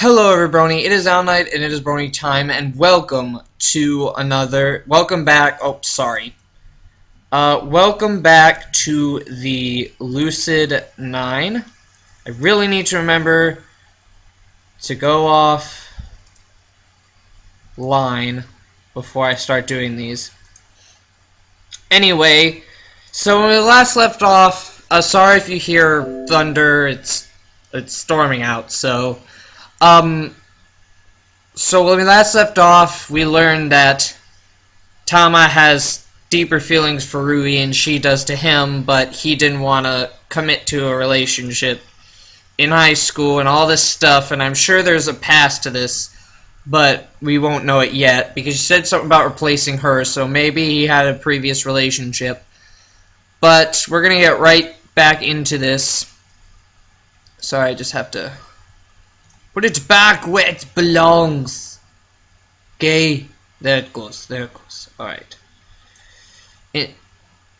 Hello everybody, it is Owl Night and it is Brony time, and welcome back to the Lucid 9. I really need to remember to go off line before I start doing these. Anyway, so when we last left off, sorry if you hear thunder, it's storming out, so when we last left off, we learned that Tama has deeper feelings for Rui and she does to him, but he didn't want to commit to a relationship in high school and all this stuff, and I'm sure there's a past to this, but we won't know it yet, because she said something about replacing her, so maybe he had a previous relationship. But we're going to get right back into this. Sorry, I just have to put it back where it belongs. Okay, there it goes, alright.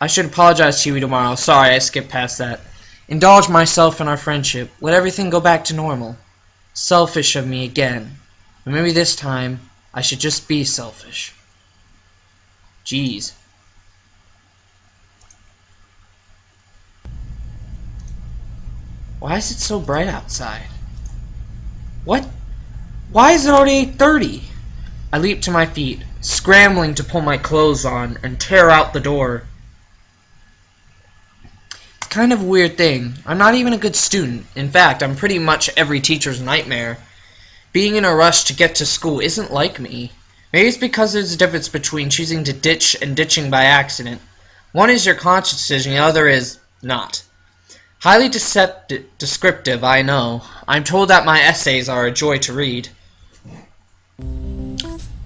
I should apologize to you tomorrow. Sorry, I skipped past that. Indulge myself in our friendship. Let everything go back to normal. Selfish of me again. But maybe this time, I should just be selfish. Jeez. Why is it so bright outside? What? Why is it already 8:30? I leap to my feet, scrambling to pull my clothes on and tear out the door. It's kind of a weird thing. I'm not even a good student. In fact, I'm pretty much every teacher's nightmare. Being in a rush to get to school isn't like me. Maybe it's because there's a difference between choosing to ditch and ditching by accident. One is your conscious decision, the other is not. Highly descriptive, I know. I'm told that my essays are a joy to read.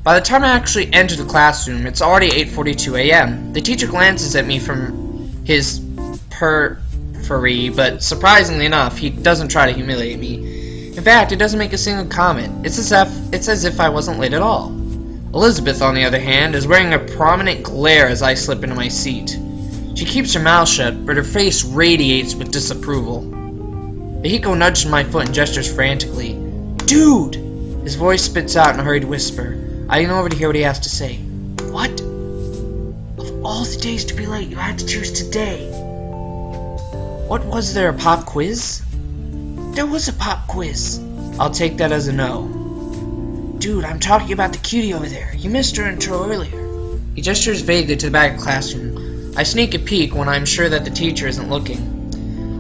By the time I actually enter the classroom, it's already 8:42 a.m. The teacher glances at me from his periphery, but surprisingly enough, he doesn't try to humiliate me. In fact, he doesn't make a single comment. It's as if I wasn't late at all. Elizabeth, on the other hand, is wearing a prominent glare as I slip into my seat. She keeps her mouth shut, but her face radiates with disapproval. Yahiko nudges my foot and gestures frantically. Dude! His voice spits out in a hurried whisper. I lean over to hear what he has to say. What? Of all the days to be late, you had to choose today. What was there, a pop quiz? There was a pop quiz. I'll take that as a no. Dude, I'm talking about the cutie over there. You missed her intro earlier. He gestures vaguely to the back of the classroom. I sneak a peek when I'm sure that the teacher isn't looking.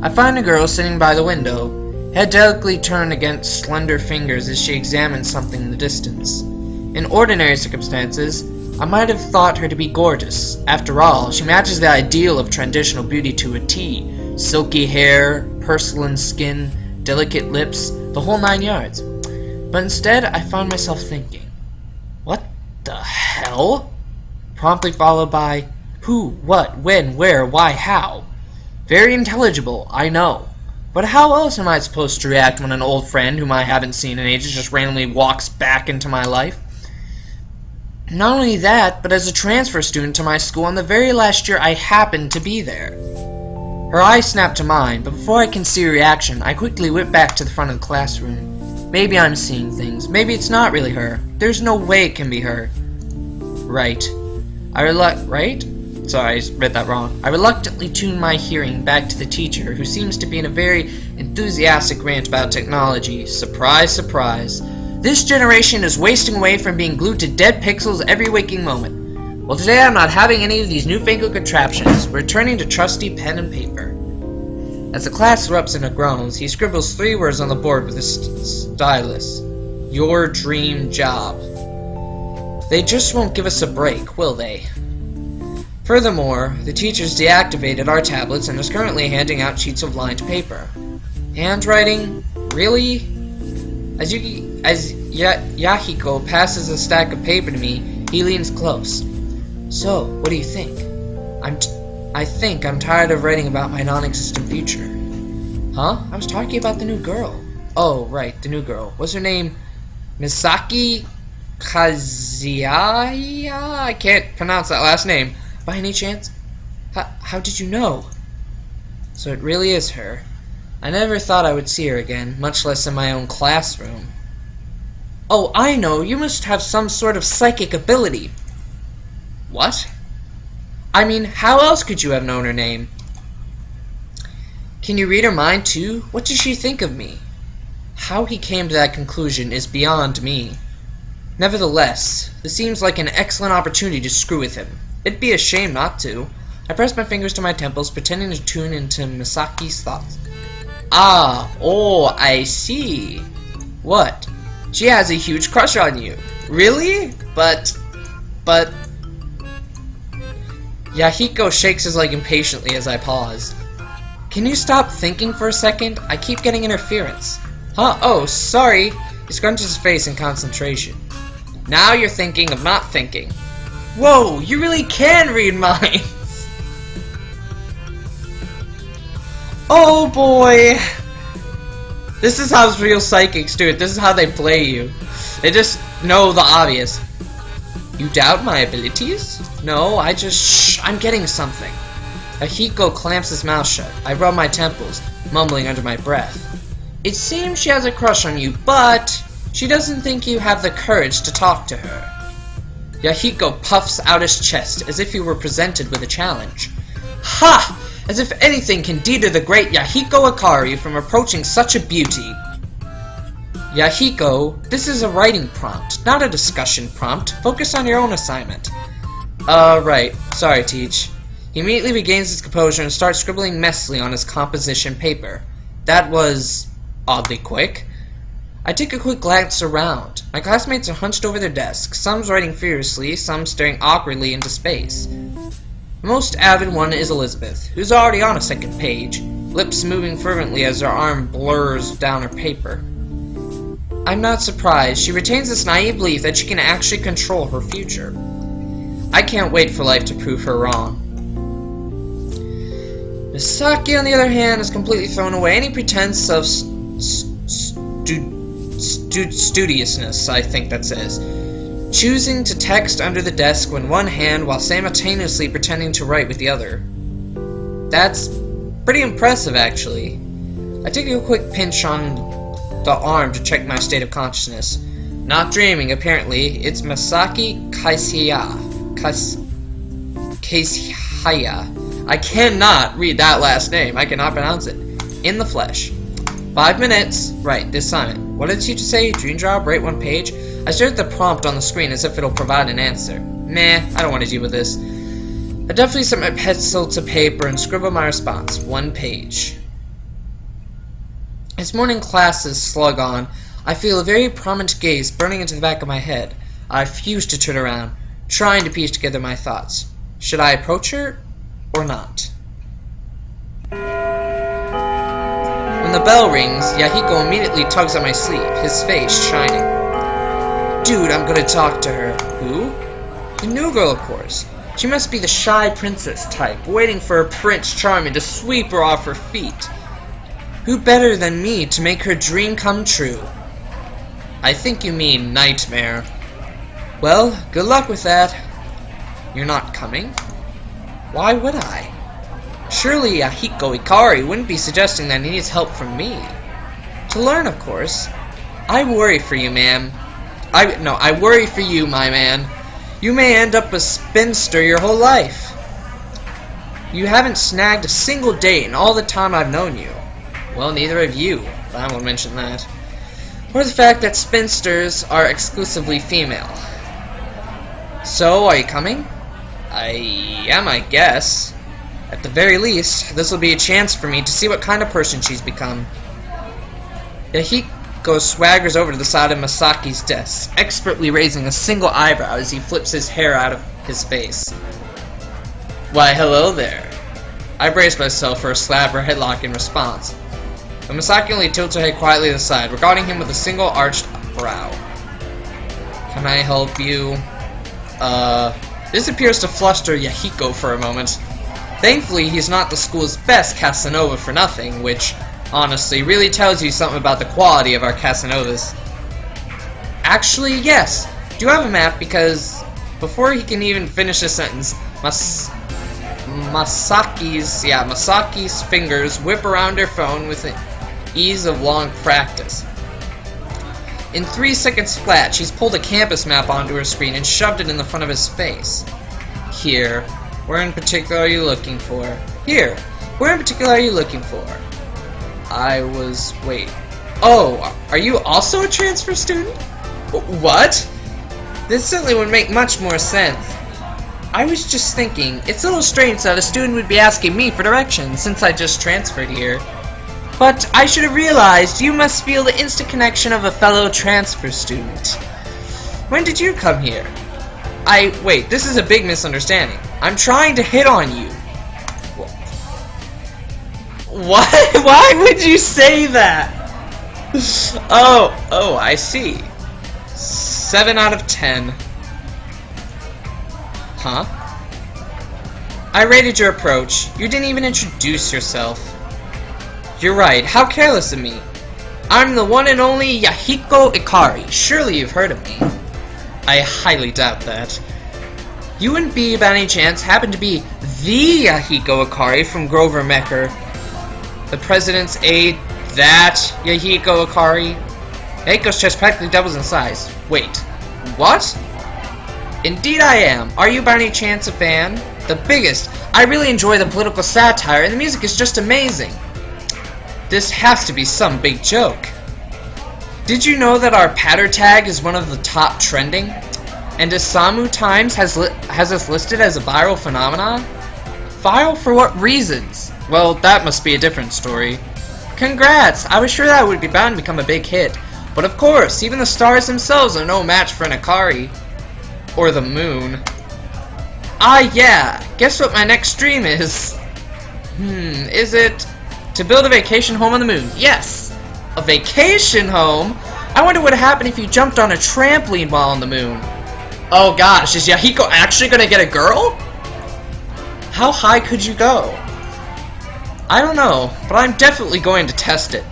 I find a girl sitting by the window, head delicately turned against slender fingers as she examines something in the distance. In ordinary circumstances, I might have thought her to be gorgeous. After all, she matches the ideal of traditional beauty to a T. Silky hair, porcelain skin, delicate lips, the whole 9 yards. But instead, I find myself thinking, what the hell? Promptly followed by, who, what, when, where, why, how. Very intelligible, I know. But how else am I supposed to react when an old friend whom I haven't seen in ages just randomly walks back into my life? Not only that, but as a transfer student to my school on the very last year I happened to be there. Her eyes snap to mine, but before I can see a reaction, I quickly whip back to the front of the classroom. Maybe I'm seeing things. Maybe it's not really her. There's no way it can be her. Right? Sorry, I read that wrong. I reluctantly tune my hearing back to the teacher, who seems to be in a very enthusiastic rant about technology. Surprise, surprise. This generation is wasting away from being glued to dead pixels every waking moment. Well, today I'm not having any of these newfangled contraptions. We're turning to trusty pen and paper. As the class erupts into groans, he scribbles 3 words on the board with his stylus. Your dream job. They just won't give us a break, will they? Furthermore, the teacher's deactivated our tablets and is currently handing out sheets of lined paper. Handwriting? Really? As Yahiko passes a stack of paper to me, he leans close. So, what do you think? I think I'm tired of writing about my non-existent future. Huh? I was talking about the new girl. Oh, right, the new girl. What's her name? Misaki Kazuya? I can't pronounce that last name. By any chance? How did you know? So it really is her. I never thought I would see her again, much less in my own classroom. Oh, I know, you must have some sort of psychic ability. What? I mean, how else could you have known her name? Can you read her mind too? What does she think of me? How he came to that conclusion is beyond me. Nevertheless, this seems like an excellent opportunity to screw with him. It'd be a shame not to. I pressed my fingers to my temples, pretending to tune into Misaki's thoughts. Ah, oh, I see. What? She has a huge crush on you. Really? But... Yahiko shakes his leg impatiently as I pause. Can you stop thinking for a second? I keep getting interference. Huh? Oh, sorry. He scrunches his face in concentration. Now you're thinking of not thinking. Whoa, you really can read minds! Oh boy! This is how real psychics do it. This is how they play you. They just know the obvious. You doubt my abilities? No, I'm getting something. Yahiko clamps his mouth shut. I rub my temples, mumbling under my breath. It seems she has a crush on you, but she doesn't think you have the courage to talk to her. Yahiko puffs out his chest as if he were presented with a challenge. Ha! As if anything can deter the great Yahiko Akari from approaching such a beauty. Yahiko, this is a writing prompt, not a discussion prompt. Focus on your own assignment. Right. Sorry, Teach. He immediately regains his composure and starts scribbling messily on his composition paper. That was oddly quick. I take a quick glance around. My classmates are hunched over their desks, some writing furiously, some staring awkwardly into space. The most avid one is Elizabeth, who's already on a second page, lips moving fervently as her arm blurs down her paper. I'm not surprised. She retains this naive belief that she can actually control her future. I can't wait for life to prove her wrong. Misaki, on the other hand, has completely thrown away any pretense of studiousness, I think that says. Choosing to text under the desk with one hand while simultaneously pretending to write with the other. That's pretty impressive, actually. I take a quick pinch on the arm to check my state of consciousness. Not dreaming, apparently. It's Masaki Kaishiya. I cannot read that last name. I cannot pronounce it. In the flesh. 5 minutes. Right, this assignment. What did the teacher say? Dream job, write one page? I stare at the prompt on the screen as if it'll provide an answer. Meh, I don't want to deal with this. I definitely set my pencil to paper and scribble my response. 1 page. As morning classes slug on, I feel a very prominent gaze burning into the back of my head. I refuse to turn around, trying to piece together my thoughts. Should I approach her or not? When the bell rings, Yahiko immediately tugs at my sleeve, his face shining. Dude, I'm gonna talk to her. Who? The new girl, of course. She must be the shy princess type, waiting for a Prince Charming to sweep her off her feet. Who better than me to make her dream come true? I think you mean nightmare. Well, good luck with that. You're not coming? Why would I? Surely Yahiko Ikari wouldn't be suggesting that he needs help from me. To learn, of course. I worry for you, ma'am. I worry for you, my man. You may end up a spinster your whole life. You haven't snagged a single date in all the time I've known you. Well, neither have you, but I won't mention that. Or the fact that spinsters are exclusively female. So, are you coming? I am, I guess. At the very least, this will be a chance for me to see what kind of person she's become. Yahiko swaggers over to the side of Masaki's desk, expertly raising a single eyebrow as he flips his hair out of his face. Why, hello there. I brace myself for a slap or headlock in response, but Masaki only tilts her head quietly to the side, regarding him with a single arched brow. Can I help you? This appears to fluster Yahiko for a moment. Thankfully, he's not the school's best Casanova for nothing, which, honestly, really tells you something about the quality of our Casanovas. Actually, yes. Do you have a map? Because before he can even finish the sentence, Masaki's fingers whip around her phone with the ease of long practice. In 3 seconds flat, she's pulled a campus map onto her screen and shoved it in the front of his face. Here, where in particular are you looking for? Here, where in particular are you looking for? Wait. Oh, are you also a transfer student? What? This certainly would make much more sense. I was just thinking, it's a little strange that a student would be asking me for directions since I just transferred here. But I should have realized you must feel the instant connection of a fellow transfer student. When did you come here? Wait, this is a big misunderstanding. I'm trying to hit on you. What? Why would you say that? Oh, I see. 7 out of 10. Huh? I rated your approach. You didn't even introduce yourself. You're right. How careless of me. I'm the one and only Yahiko Ikari. Surely you've heard of me. I highly doubt that. You and B, by any chance, happen to be the Yahiko Ikari from Grover Mecker. The president's aide, that Yahiko Ikari. Yahiko's chest practically doubles in size. Wait, what? Indeed I am. Are you by any chance a fan? The biggest. I really enjoy the political satire, and the music is just amazing. This has to be some big joke. Did you know that our patter tag is one of the top trending? And Isamu Times has us listed as a viral phenomenon? Viral for what reasons? Well, that must be a different story. Congrats! I was sure that would be bound to become a big hit. But of course, even the stars themselves are no match for an Ikari. Or the moon. Ah yeah! Guess what my next dream is? Is it to build a vacation home on the moon? Yes! A vacation home? I wonder what would happen if you jumped on a trampoline while on the moon. Oh gosh, is Yahiko actually gonna get a girl? How high could you go? I don't know, but I'm definitely going to test it.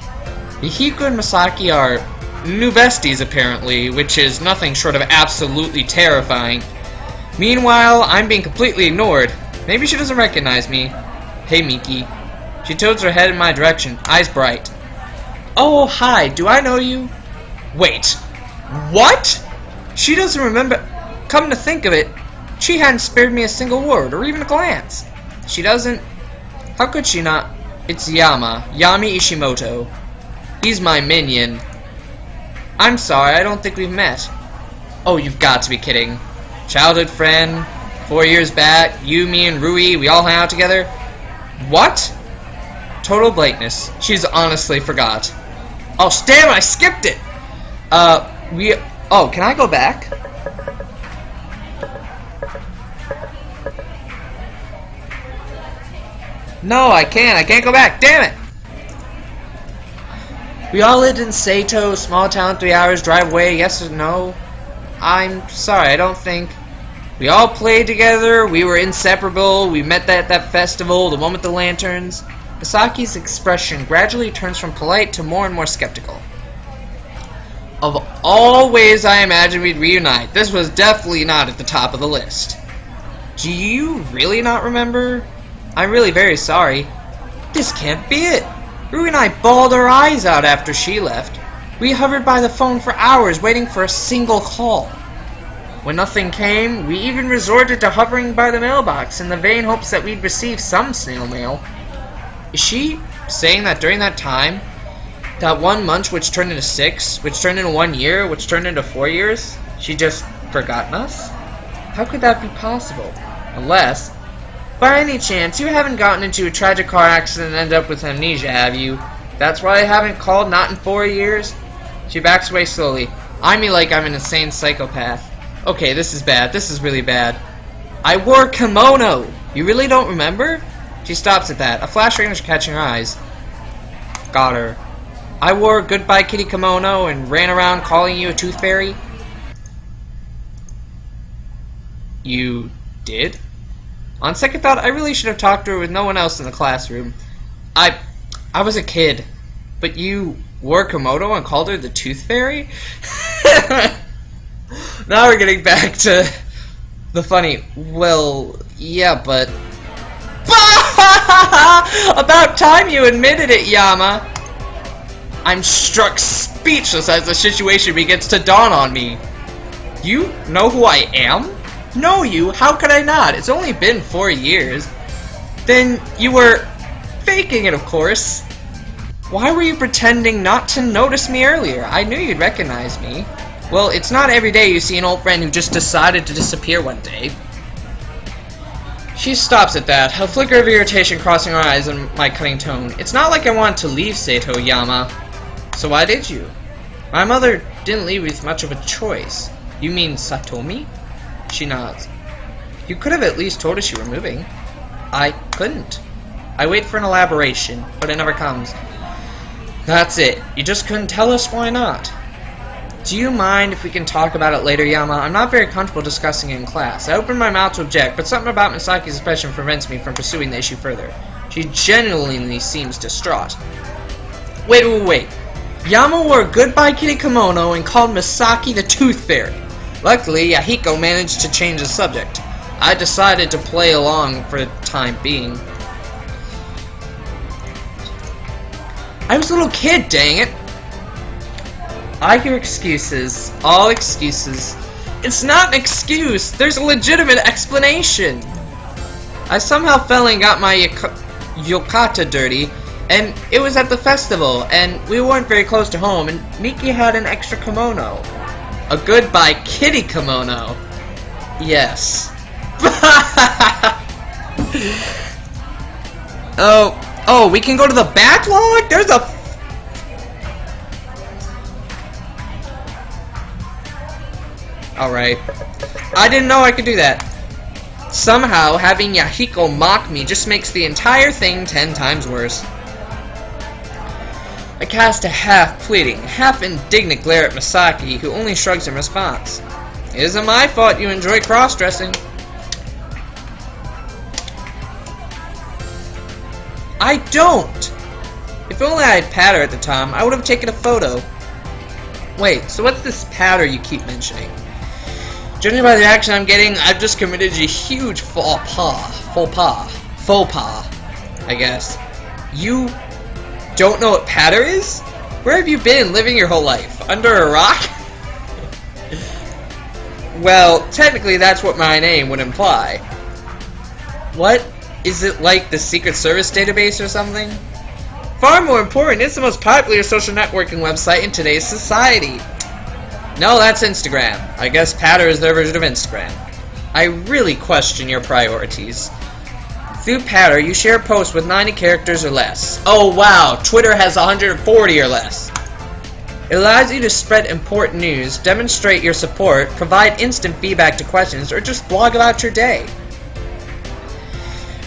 Yahiko and Masaki are new besties apparently, which is nothing short of absolutely terrifying. Meanwhile, I'm being completely ignored. Maybe she doesn't recognize me. Hey Miki. She tilts her head in my direction, eyes bright. Oh, hi, do I know you? Wait, what? She doesn't remember. Come to think of it, she hadn't spared me a single word or even a glance. She doesn't. How could she not? It's Yami Ishimoto. He's my minion. I'm sorry, I don't think we've met. Oh, you've got to be kidding. Childhood friend, 4 years back, you, me, and Rui, we all hang out together? What? Total blankness. She's honestly forgot. Oh, damn it, I skipped it! Oh, can I go back? No, I can't go back, damn it! We all lived in Sato, small town 3 hours drive away, yes or no? I'm sorry, I don't think. We all played together, we were inseparable, we met at that festival, the one with the lanterns. Misaki's expression gradually turns from polite to more and more skeptical. Of all ways I imagined we'd reunite, this was definitely not at the top of the list. Do you really not remember? I'm really very sorry. This can't be it. Rui and I bawled our eyes out after she left. We hovered by the phone for hours waiting for a single call. When nothing came, we even resorted to hovering by the mailbox in the vain hopes that we'd receive some snail mail. Is she saying that during that time, that 1 month which turned into 6, which turned into 1 year, which turned into 4 years, she just forgotten us? How could that be possible? Unless, by any chance, you haven't gotten into a tragic car accident and ended up with amnesia, have you? That's why I haven't called, not in 4 years? She backs away slowly, eyeing me like I'm an insane psychopath. Okay, this is bad. This is really bad. I wore a kimono! You really don't remember? She stops at that, a flash range catching her eyes. Got her. I wore a Goodbye Kitty kimono and ran around calling you a tooth fairy? You did? On second thought, I really should have talked to her with no one else in the classroom. I was a kid. But you wore a kimono and called her the tooth fairy? Now we're getting back to the funny. Well, yeah, but... About time you admitted it, Yama! I'm struck speechless as the situation begins to dawn on me. You know who I am? Know you? How could I not? It's only been 4 years. Then you were faking it, of course. Why were you pretending not to notice me earlier? I knew you'd recognize me. Well, it's not every day you see an old friend who just decided to disappear one day. She stops at that, a flicker of irritation crossing her eyes and my cutting tone. It's not like I wanted to leave Seto Yama. So why did you? My mother didn't leave with much of a choice. You mean Satomi? She nods. You could have at least told us you were moving. I couldn't. I wait for an elaboration, but it never comes. That's it. You just couldn't tell us, why not? Do you mind if we can talk about it later, Yama? I'm not very comfortable discussing it in class. I opened my mouth to object, but something about Misaki's expression prevents me from pursuing the issue further. She genuinely seems distraught. Wait. Yama wore a goodbye kitty kimono and called Misaki the Tooth Fairy. Luckily, Yahiko managed to change the subject. I decided to play along for the time being. I was a little kid, dang it. I hear excuses. All excuses. It's not an excuse. There's a legitimate explanation. I somehow fell and got my yukata dirty, and it was at the festival, and we weren't very close to home, and Miki had an extra kimono. A goodbye kitty kimono. Yes. Oh, we can go to the backlog? There's a... Alright. I didn't know I could do that. Somehow, having Yahiko mock me just makes the entire thing 10 times worse. I cast a half-pleading, half-indignant glare at Misaki, who only shrugs in response. It isn't my fault you enjoy cross-dressing. I don't! If only I had patter at the time, I would have taken a photo. Wait, so what's this patter you keep mentioning? Judging by the reaction I'm getting, I've just committed a huge faux pas, I guess. You don't know what patter is? Where have you been living your whole life? Under a rock? Well, technically that's what my name would imply. What? Is it like the Secret Service database or something? Far more important, it's the most popular social networking website in today's society. No, that's Instagram. I guess Patter is their version of Instagram. I really question your priorities. Through Patter, you share posts with 90 characters or less. Oh wow, Twitter has 140 or less. It allows you to spread important news, demonstrate your support, provide instant feedback to questions, or just blog about your day.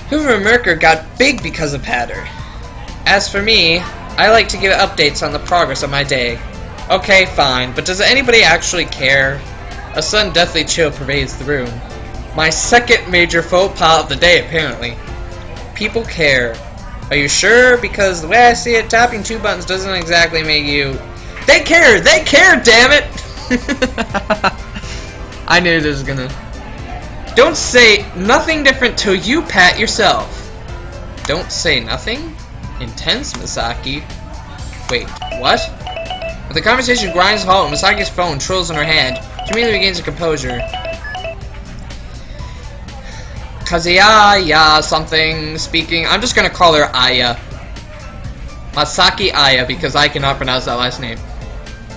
Hoover Merker got big because of Patter. As for me, I like to give updates on the progress of my day. Okay, fine, but does anybody actually care? A sudden deathly chill pervades the room. My second major faux pas of the day, apparently. People care. Are you sure? Because the way I see it, tapping 2 buttons doesn't exactly make you... They care! They care, damn it! I knew this was gonna... Don't say nothing different till you pat yourself. Don't say nothing? Intense, Misaki. Wait, what? But the conversation grinds to a halt and Misaki's phone trills in her hand. She immediately regains her composure. Kazuya something speaking. I'm just gonna call her Aya. Masaki Aya, because I cannot pronounce that last name.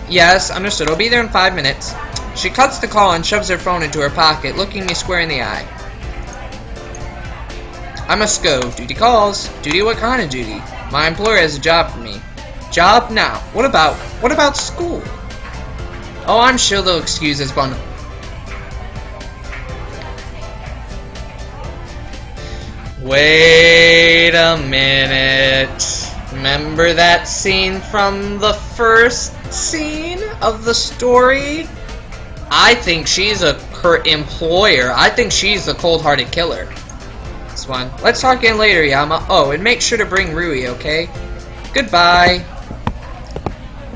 Yes, understood. I'll be there in 5 minutes. She cuts the call and shoves her phone into her pocket, looking me square in the eye. I must go. Duty calls. Duty? What kind of duty? My employer has a job for me. Job? Now. What about school? Oh, I'm sure they'll excuse this one. Wait a minute. Remember that scene from the first scene of the story? I think she's her employer. I think she's the cold-hearted killer. This one. Let's talk again later, Yama. Oh, and make sure to bring Rui, okay? Goodbye.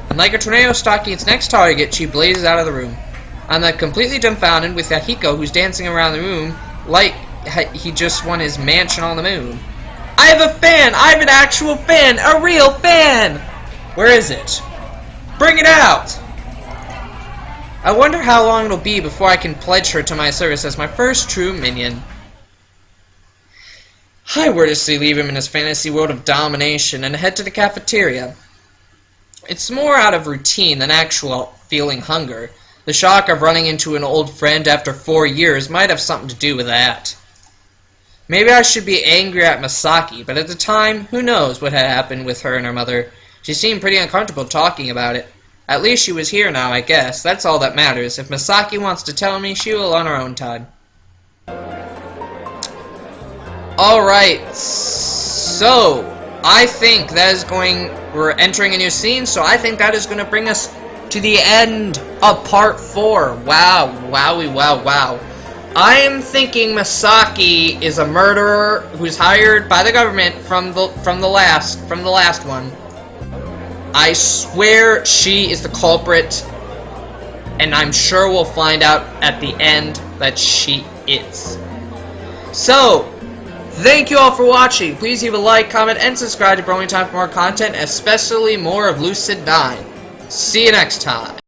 And like a tornado stalking its next target, she blazes out of the room. I'm left completely dumbfounded with Yahiko, who's dancing around the room like he just won his mansion on the moon. I have a fan! I have an actual fan! A real fan! Where is it? Bring it out! I wonder how long it'll be before I can pledge her to my service as my first true minion. I wordlessly leave him in his fantasy world of domination and head to the cafeteria. It's more out of routine than actual feeling hunger. The shock of running into an old friend after 4 years might have something to do with that. Maybe I should be angry at Misaki, but at the time, who knows what had happened with her and her mother. She seemed pretty uncomfortable talking about it. At least she was here now, I guess. That's all that matters. If Misaki wants to tell me, she will on her own time. Alright, so I think that is we're entering a new scene, so I think that is going to bring us to the end of part 4. Wow, wowie, wow, wow. I am thinking Misaki is a murderer who's hired by the government from the last one. I swear she is the culprit, and I'm sure we'll find out at the end that she is. So, thank you all for watching. Please leave a like, comment, and subscribe to BronyTime for more content, especially more of Lucid 9. See you next time.